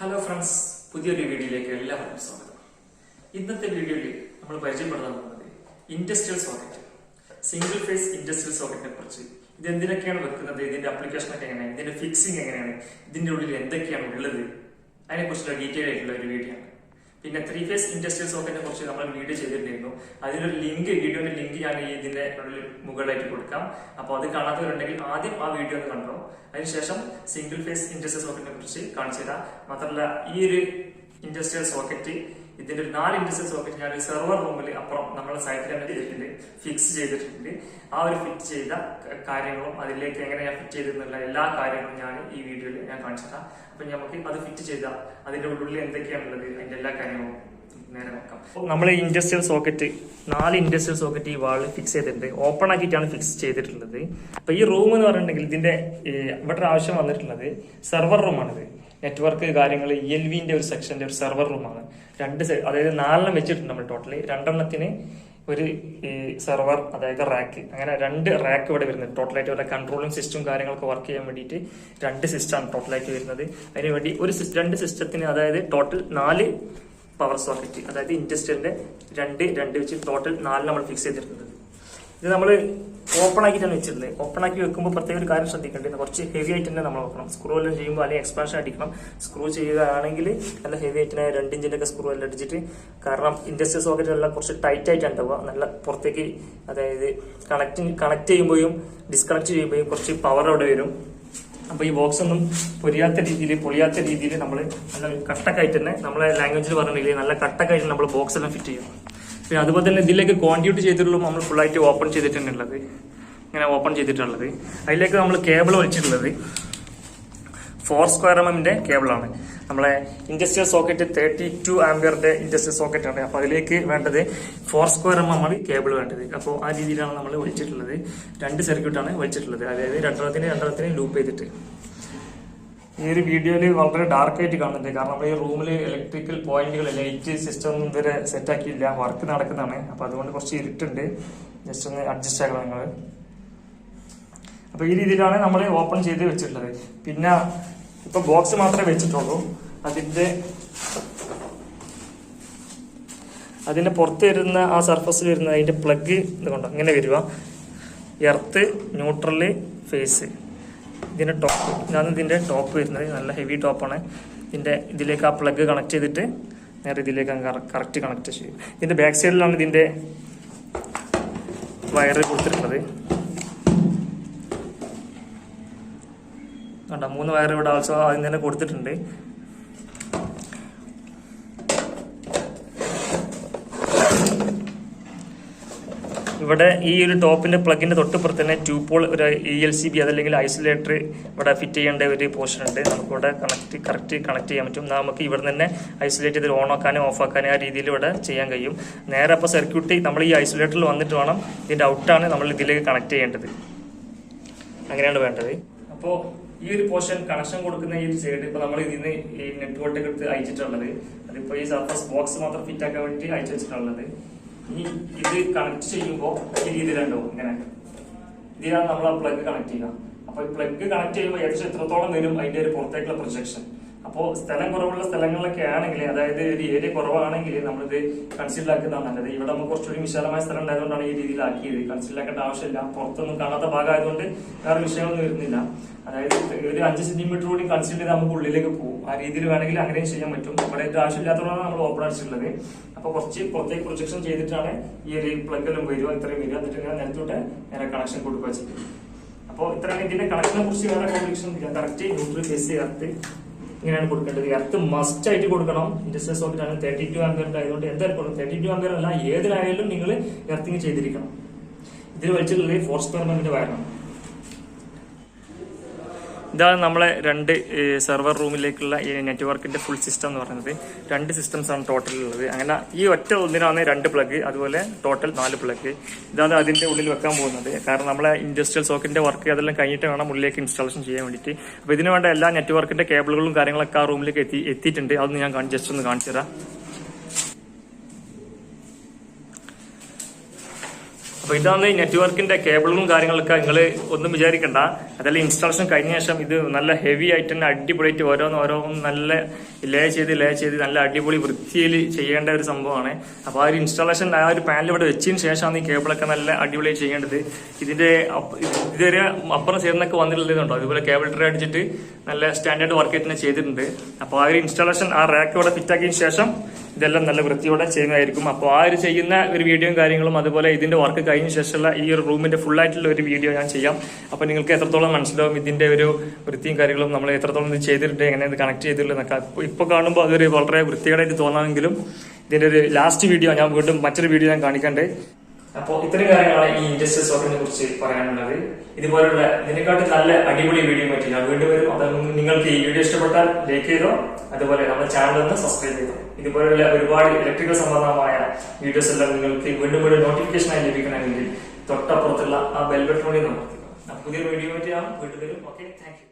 Hello friends, പുതിയൊരു വീഡിയോയിലേക്ക് എല്ലാവർക്കും സ്വാഗതം. ഇന്നത്തെ വീഡിയോയിൽ നമ്മൾ പരിചയപ്പെടുത്താൻ പോകുന്നത് industrial socket, single phase industrial സോക്കറ്റിനെ കുറിച്ച്. ഇത് എന്തിനൊക്കെയാണ് വെക്കുന്നത്, ഇതിന്റെ അപ്ലിക്കേഷൻ ഒക്കെ എങ്ങനെയാണ്, ഇതിന്റെ ഫിക്സിംഗ് എങ്ങനെയാണ്, ഇതിന്റെ ഉള്ളിൽ എന്തൊക്കെയാണ് ഉള്ളത്, അതിനെ കുറിച്ചുള്ള ഡീറ്റെയിൽ ആയിട്ടുള്ള ഒരു വീഡിയോ ആണ്. പിന്നെ 3 ഫേസ് ഇൻഡസ്ട്രിയൽ സോക്കറ്റിനെ കുറിച്ച് നമ്മൾ വീഡിയോ ചെയ്തിട്ടുണ്ടായിരുന്നു. അതിനൊരു വീഡിയോയുടെ ലിങ്ക് ഞാൻ ഇതിന്റെ മുകളിലായിട്ട് കൊടുക്കാം. അപ്പോൾ അത് കാണാത്തവരുണ്ടെങ്കിൽ ആദ്യം ആ വീഡിയോ ഒന്ന് കണ്ടോ. അതിനുശേഷം സിംഗിൾ ഫേസ് ഇൻഡസ്ട്രിയൽ സോക്കറ്റിനെ കുറിച്ച് കാണിച്ചു തരാം. മാത്രമല്ല, ഈ ഒരു ഇൻഡസ്ട്രിയൽ സോക്കറ്റ്, ഇതിന്റെ ഒരു 4 ഇൻഡസ്ട്രിയൽ സോക്കറ്റ് ഞാൻ സെർവർ റൂമിൽ അപ്പുറം നമ്മുടെ സൈറ്റിൽ തന്നെ ചെയ്തിട്ടുണ്ട്, ഫിക്സ് ചെയ്തിട്ടുണ്ട്. ആ ഒരു ഫിറ്റ് ചെയ്ത കാര്യങ്ങളും അതിലേക്ക് എങ്ങനെയാണ് ഫിറ്റ് ചെയ്തിരുന്നുള്ള എല്ലാ കാര്യങ്ങളും ഞാൻ ഈ വീഡിയോയിൽ ഞാൻ കാണിച്ചു തരാം. അപ്പൊ നമുക്ക് അത് ഫിറ്റ് ചെയ്ത അതിന്റെ ഉള്ളിൽ എന്തൊക്കെയാണുള്ളത്, അതിന്റെ എല്ലാ കാര്യങ്ങളും നേരെ നോക്കാം. നമ്മൾ ഇൻഡസ്ട്രിയൽ സോക്കറ്റ് 4 ഇൻഡസ്ട്രിയൽ സോക്കറ്റ് ഈ വാളിൽ ഫിക്സ് ചെയ്തിട്ടുണ്ട്. ഓപ്പൺ ആക്കിയിട്ടാണ് ഫിക്സ് ചെയ്തിട്ടുള്ളത്. അപ്പൊ ഈ റൂം എന്ന് പറഞ്ഞിട്ടുണ്ടെങ്കിൽ ഇതിന്റെ ഇവിടെ ആവശ്യം വന്നിട്ടുള്ളത് സെർവർ റൂമാണിത്. നെറ്റ്വർക്ക് കാര്യങ്ങൾ ELVന്റെ ഒരു സെക്ഷന്റെ ഒരു സെർവർ റൂമാണ്. അതായത് 4 വെച്ചിട്ടുണ്ട് നമ്മൾ ടോട്ടലി. 2 ഒരു സെർവർ, അതായത് റാക്ക്, അങ്ങനെ 2 റാക്ക് ഇവിടെ വരുന്നത്. ടോട്ടലായിട്ട് ഇവിടെ കൺട്രോളിംഗ് സിസ്റ്റം കാര്യങ്ങളൊക്കെ വർക്ക് ചെയ്യാൻ വേണ്ടിയിട്ട് 2 സിസ്റ്റമാണ് ടോട്ടലായിട്ട് വരുന്നത്. അതിന് വേണ്ടി 2 സിസ്റ്റത്തിന്, അതായത് ടോട്ടൽ 4 പവർ സോക്കറ്റ്, അതായത് ഇൻഡസ്ട്രിയലിന്റെ 2 വെച്ച് ടോട്ടൽ 4 നമ്മൾ ഫിക്സ് ചെയ്തിട്ടുള്ളത്. ഇത് നമ്മൾ ഓപ്പൺ ആക്കിയിട്ടാണ് വെച്ചിട്ടുള്ളത്. ഓപ്പൺ ആക്കി വെക്കുമ്പോൾ പ്രത്യേക ഒരു കാര്യം ശ്രദ്ധിക്കേണ്ടത്, കുറച്ച് ഹെവി ആയിട്ട് തന്നെ നമ്മൾ വെക്കണം. സ്ക്രൂ എല്ലാം ചെയ്യുമ്പോൾ അല്ലെങ്കിൽ എക്സ്പാൻഷൻ അടിക്കണം. സ്ക്രൂ ചെയ്യുകയാണെങ്കിൽ നല്ല ഹെവി ആയിട്ട് 2 ഇഞ്ചിന്റെ ഒക്കെ സ്ക്രൂ എല്ലാം അടിച്ചിട്ട്, കാരണം ഇൻഡസ്ട്രിയൽ സോക്കറ്റ് എല്ലാം കുറച്ച് ടൈറ്റ് ആയിട്ട് ഉണ്ടാവുക. നല്ല പുറത്തേക്ക്, അതായത് കണക്ട് ചെയ്യുമ്പോഴും ഡിസ്കണക്ട് ചെയ്യുമ്പോഴും കുറച്ച് പവർ അവിടെ വരും. അപ്പൊ ഈ ബോക്സ് ഒന്നും പൊളിയാത്ത രീതിയിൽ നമ്മൾ നല്ല കട്ടക്കായിട്ട് തന്നെ, നമ്മളെ ലാംഗ്വേജിൽ പറഞ്ഞില്ലെങ്കിൽ നല്ല കട്ടക്കായിട്ട് നമ്മൾ ബോക്സ് എല്ലാം ഫിറ്റ് ചെയ്യണം. പിന്നെ അതുപോലെ തന്നെ ഇതിലേക്ക് കോൺട്രിബ്യൂട്ട് ചെയ്തിട്ടുള്ള നമ്മൾ ഫുള്ളായിട്ട് ഓപ്പൺ ചെയ്തിട്ടുള്ളത്, ഇങ്ങനെ ഓപ്പൺ ചെയ്തിട്ടുള്ളത്. അതിലേക്ക് നമ്മൾ കേബിൾ വലിച്ചിട്ടുള്ളത് 4 mm കേബിളാണ്. നമ്മളെ ഇൻഡസ്ട്രിയൽ സോക്കറ്റ് 32 ആംപിയറിന്റെ ഇൻഡസ്ട്രിയൽ സോക്കറ്റ് ആണ്. അപ്പൊ അതിലേക്ക് വേണ്ടത് 4 mm കേബിൾ വേണ്ടത്. അപ്പോൾ ആ രീതിയിലാണ് നമ്മൾ വലിച്ചിട്ടുള്ളത്. 2 സർക്യൂട്ടാണ് വലിച്ചിട്ടുള്ളത്, അതായത് രണ്ടെണ്ണത്തിന് ലൂപ്പ് ചെയ്തിട്ട്. ഈ ഒരു വീഡിയോയിൽ വളരെ ഡാർക്ക് ആയിട്ട് കാണുന്നുണ്ട്, കാരണം നമ്മൾ ഈ റൂമിൽ ഇലക്ട്രിക്കൽ പോയിന്റുകൾ, ലൈറ്റ് സിസ്റ്റം ഒന്നും ഇതുവരെ സെറ്റ് ആക്കിയില്ല, വർക്ക് നടക്കുന്നതാണ്. അപ്പൊ അതുകൊണ്ട് കുറച്ച് ഇരുട്ടുണ്ട്, ജസ്റ്റ് ഒന്ന് അഡ്ജസ്റ്റ് ആക്കണം നിങ്ങൾ. അപ്പൊ ഈ രീതിയിലാണ് നമ്മൾ ഓപ്പൺ ചെയ്ത് വെച്ചിട്ടുള്ളത്. പിന്നെ ഇപ്പൊ ബോക്സ് മാത്രമേ വെച്ചിട്ടുള്ളൂ. അതിന്റെ പുറത്ത് വരുന്ന ആ സർഫസിൽ വരുന്ന അതിന്റെ പ്ലഗ് ഇതുകൊണ്ടോ ഇങ്ങനെ വരിക. എർത്ത്, ന്യൂട്രല്, ഫേസ്, ഇതിന്റെ ടോപ്പ്. ഇതാണ് ഇതിന്റെ ടോപ്പ് വരുന്നത്. നല്ല ഹെവി ടോപ്പാണ്. ഇതിലേക്ക് ആ പ്ലഗ് കണക്ട് ചെയ്തിട്ട് നേരെ ഇതിലേക്ക് കറക്റ്റ് കണക്ട് ചെയ്യും. ഇതിന്റെ ബാക്ക് സൈഡിലാണ് ഇതിന്റെ വയറ് കൊടുത്തിട്ടുള്ളത്. കണ്ടോ, 3 വയർ ഇവിടെ ആൾസോ അതിന് തന്നെ കൊടുത്തിട്ടുണ്ട്. ഇവിടെ ഈ ഒരു ടോപ്പിന്റെ പ്ലഗിന്റെ തൊട്ടുപുറത്ത് തന്നെ 2 പോൾ ഒരു ELCB അതല്ലെങ്കിൽ ഐസൊലേറ്റർ ഇവിടെ ഫിറ്റ് ചെയ്യേണ്ട ഒരു പോർഷൻ ഉണ്ട്. നമുക്കിവിടെ കറക്റ്റ് കണക്ട് ചെയ്യാൻ പറ്റും. നമുക്ക് ഇവിടെ തന്നെ ഐസൊലേറ്റ് ചെയ്ത് ഓൺ ആക്കാനും ഓഫ് ആക്കാനും ആ രീതിയിൽ ഇവിടെ ചെയ്യാൻ കഴിയും. നേരെ അപ്പോൾ സർക്യൂട്ട് നമ്മൾ ഈ ഐസൊലേറ്ററിൽ വന്നിട്ട് വേണം, ഇതിന്റെ ഔട്ടാണ് നമ്മൾ ഇതിലേക്ക് കണക്ട് ചെയ്യേണ്ടത്. അങ്ങനെയാണ് വേണ്ടത്. അപ്പോൾ ഈ ഒരു പോർഷൻ കണക്ഷൻ കൊടുക്കുന്ന ഈ ഒരു സൈഡ് ഇപ്പൊ നമ്മൾ ഇതിന് ഈ നെറ്റ്വർക്ക് എടുത്ത് അയച്ചിട്ടുള്ളത്. അതിപ്പോ ഈ സർഫസ് ബോക്സ് മാത്രം ഫിറ്റ് ആക്കാൻ വേണ്ടി അയച്ചു വെച്ചിട്ടുള്ളത്. ഇത് കണക്ട് ചെയ്യുമ്പോൾ ഈ രീതിയിലുണ്ടാവും. ഇങ്ങനെ ഇതിലാണ് നമ്മൾ ആ പ്ലഗ് കണക്ട് ചെയ്യുക. അപ്പൊ ഈ പ്ലഗ് കണക്ട് ചെയ്യുമ്പോൾ ഏകദേശം എത്രത്തോളം വരും അതിന്റെ ഒരു പുറത്തേക്കുള്ള പ്രൊജക്ഷൻ. അപ്പോൾ സ്ഥലം കുറവുള്ള സ്ഥലങ്ങളിലൊക്കെ ആണെങ്കിൽ, അതായത് ഒരു ഏരിയ കുറവാണെങ്കിൽ നമ്മളിത് കൺസിഡർ ആക്കുന്നതാണ് നല്ലത്. ഇവിടെ നമുക്ക് കുറച്ചുകൂടി വിശാലമായ സ്ഥലം ഉണ്ടായതുകൊണ്ടാണ് ഈ രീതിയിലാക്കിയത്. കൺസിഡർ ആക്കേണ്ട ആവശ്യമില്ല. പുറത്തൊന്നും കാണാത്ത ഭാഗമായതുകൊണ്ട് വേറെ വിഷയങ്ങളൊന്നും വരുന്നില്ല. അതായത് ഒരു 5 സെന്റിമീറ്റർ കൂടി കൺസിഡർ ചെയ്ത് നമുക്ക് ഉള്ളിലേക്ക് പോകും. ആ രീതിയിൽ വേണമെങ്കിൽ അങ്ങനെയും ചെയ്യാൻ പറ്റും. ഇവിടെ ആവശ്യമില്ലാത്തതുകൊണ്ടാണ് നമ്മൾ ഓപ്പൺ അടിച്ചിട്ടുള്ളത്. അപ്പൊ കുറച്ച് പുറത്തേക്ക് പ്രൊജക്ഷൻ ചെയ്തിട്ടാണ് ഈ ഒരു പ്ലഗെല്ലാം വരിക, ഇത്രയും വരിക. എന്നിട്ട് ഞാൻ നിലത്തോട്ട് നേരെ കണക്ഷൻ കൊടുക്കുക ചെയ്യും. അപ്പോൾ ഇത്രയാണ് ഇതിന്റെ കണക്ഷനെ കുറിച്ച് വേറെ കോംപ്ലിക്കേഷൻ ഇല്ല. കറക്റ്റ് ന്യൂട്രൽ ഫേസ് എർത്ത് ഇങ്ങനെയാണ് കൊടുക്കേണ്ടത്. എർത്ത് മസ്റ്റ് ആയിട്ട് കൊടുക്കണം. ഇൻഡസ്ട്രിയൽ സോക്കറ്റ് ആണ് 32 ആംപിയറിന്റെ ആയതുകൊണ്ട് എന്തായാലും 32 ആംപിയർ അല്ല, ഏതിലായാലും നിങ്ങൾ എർത്തിങ് ചെയ്തിരിക്കണം. ഇതിൽ വലിച്ചിട്ടുള്ളത് 4 mm വയറാണ്. ഇതാണ് നമ്മളെ 2 സെർവർ റൂമിലേക്കുള്ള ഈ നെറ്റ്വർക്കിന്റെ ഫുൾ സിസ്റ്റം എന്ന് പറയുന്നത്. 2 സിസ്റ്റംസ് ആണ് ടോട്ടൽ ഉള്ളത്. അങ്ങനെ ഈ ഒറ്റ ഒന്നിനാണ് 2 പ്ലഗ്, അതുപോലെ ടോട്ടൽ 4 പ്ലഗ്. ഇതാണ് അതിന്റെ ഉള്ളിൽ വെക്കാൻ പോകുന്നത്. കാരണം നമ്മളെ ഇൻഡസ്ട്രിയൽ സോക്കറ്റിന്റെ വർക്ക് അതെല്ലാം കഴിഞ്ഞിട്ട് വേണം ഉള്ളിലേക്ക് ഇൻസ്റ്റാളേഷൻ ചെയ്യാൻ വേണ്ടിയിട്ട്. അപ്പൊ ഇതിന് വേണ്ട എല്ലാ നെറ്റ്വർക്കിന്റെ കേബിളുകളും കാര്യങ്ങളൊക്കെ ആ റൂമിലേക്ക് എത്തിയിട്ടുണ്ട്. അതൊന്ന് ഞാൻ ജസ്റ്റ് ഒന്ന് കാണിച്ചു തരാം. അപ്പൊ ഇതാണ് ഈ നെറ്റ്വർക്കിന്റെ കേബിളും കാര്യങ്ങളൊക്കെ നിങ്ങൾ ഒന്നും വിചാരിക്കണ്ട. അതെല്ലാം ഇൻസ്റ്റാളേഷൻ കഴിഞ്ഞ ശേഷം ഇത് നല്ല ഹെവി ആയിട്ട് തന്നെ അടിപൊളിയായിട്ട് ഓരോന്നും നല്ല ലേ ചെയ്ത് നല്ല അടിപൊളി വൃത്തിയിൽ ചെയ്യേണ്ട ഒരു സംഭവമാണ്. അപ്പൊ ആ ഒരു ഇൻസ്റ്റാളേഷൻ ആ ഒരു പാനൽ ഇവിടെ വെച്ചതിന് ശേഷമാണ് ഈ കേബിളൊക്കെ നല്ല അടിപൊളിയായി ചെയ്യേണ്ടത്. ഇതിന്റെ ഇതുവരെ അപ്പുറം ചേർന്നൊക്കെ വന്നിട്ടുള്ളതുണ്ടോ, അതുപോലെ കേബിൾ ട്രേ അടിച്ചിട്ട് നല്ല സ്റ്റാൻഡേർഡ് വർക്ക് ആയിട്ട് തന്നെ ചെയ്തിട്ടുണ്ട്. അപ്പൊ ആ ഒരു ഇൻസ്റ്റാളേഷൻ ആ റാക്ക് ഇവിടെ ഫിറ്റ് ആക്കിയതിന് ശേഷം ഇതെല്ലാം നല്ല വൃത്തിയോടെ ചെയ്യുന്നതായിരിക്കും. അപ്പോൾ ആ ഒരു ചെയ്യുന്ന ഒരു വീഡിയോയും കാര്യങ്ങളും അതുപോലെ ഇതിന്റെ വർക്ക് കഴിഞ്ഞ ശേഷമുള്ള ഈ ഒരു റൂമിന്റെ ഫുൾ ആയിട്ടുള്ള ഒരു വീഡിയോ ഞാൻ ചെയ്യാം. അപ്പൊ നിങ്ങൾക്ക് എത്രത്തോളം മനസ്സിലാവും ഇതിന്റെ ഒരു വൃത്തിയും കാര്യങ്ങളും നമ്മൾ എത്രത്തോളം ഇത് ചെയ്തിട്ടുണ്ട്, എങ്ങനെ ഇത് കണക്ട് ചെയ്തിട്ടുള്ളതൊക്കെ. ഇപ്പൊ കാണുമ്പോൾ അതൊരു വളരെ വൃത്തികേടായിട്ട് തോന്നാമെങ്കിലും ഇതിന്റെ ഒരു ലാസ്റ്റ് വീഡിയോ ഞാൻ വീണ്ടും മറ്റൊരു വീഡിയോ ഞാൻ കാണിക്കണ്ടേ. അപ്പോൾ ഇത്രയും കാര്യങ്ങളാണ് ഈ ഇൻഡസ്ട്രിയൽ സോക്കറ്റിനെ കുറിച്ച് പറയാനുള്ളത്. ഇതുപോലുള്ള ഇതിനെക്കാട്ടും നല്ല അടിപൊളി വീഡിയോ പറ്റി ഞാൻ വീണ്ടും വരും. അത് നിങ്ങൾക്ക് ഈ വീഡിയോ ഇഷ്ടപ്പെട്ടാൽ ലൈക്ക് ചെയ്തോ, അതുപോലെ നമ്മുടെ ചാനൽ ഒന്ന് സബ്സ്ക്രൈബ് ചെയ്തോ. ഇതുപോലുള്ള ഒരുപാട് ഇലക്ട്രിക്കൽ സംബന്ധമായ വീഡിയോസ് എല്ലാം നിങ്ങൾക്ക് വീണ്ടും നോട്ടിഫിക്കേഷനായി ലഭിക്കണമെങ്കിൽ തൊട്ടപ്പുറത്തുള്ള ആ ബെൽ ബട്ടൺ കൂടി നോക്കുക. പുതിയ വീഡിയോ പറ്റി ഞാൻ വീണ്ടും വരും. Okay, thank you.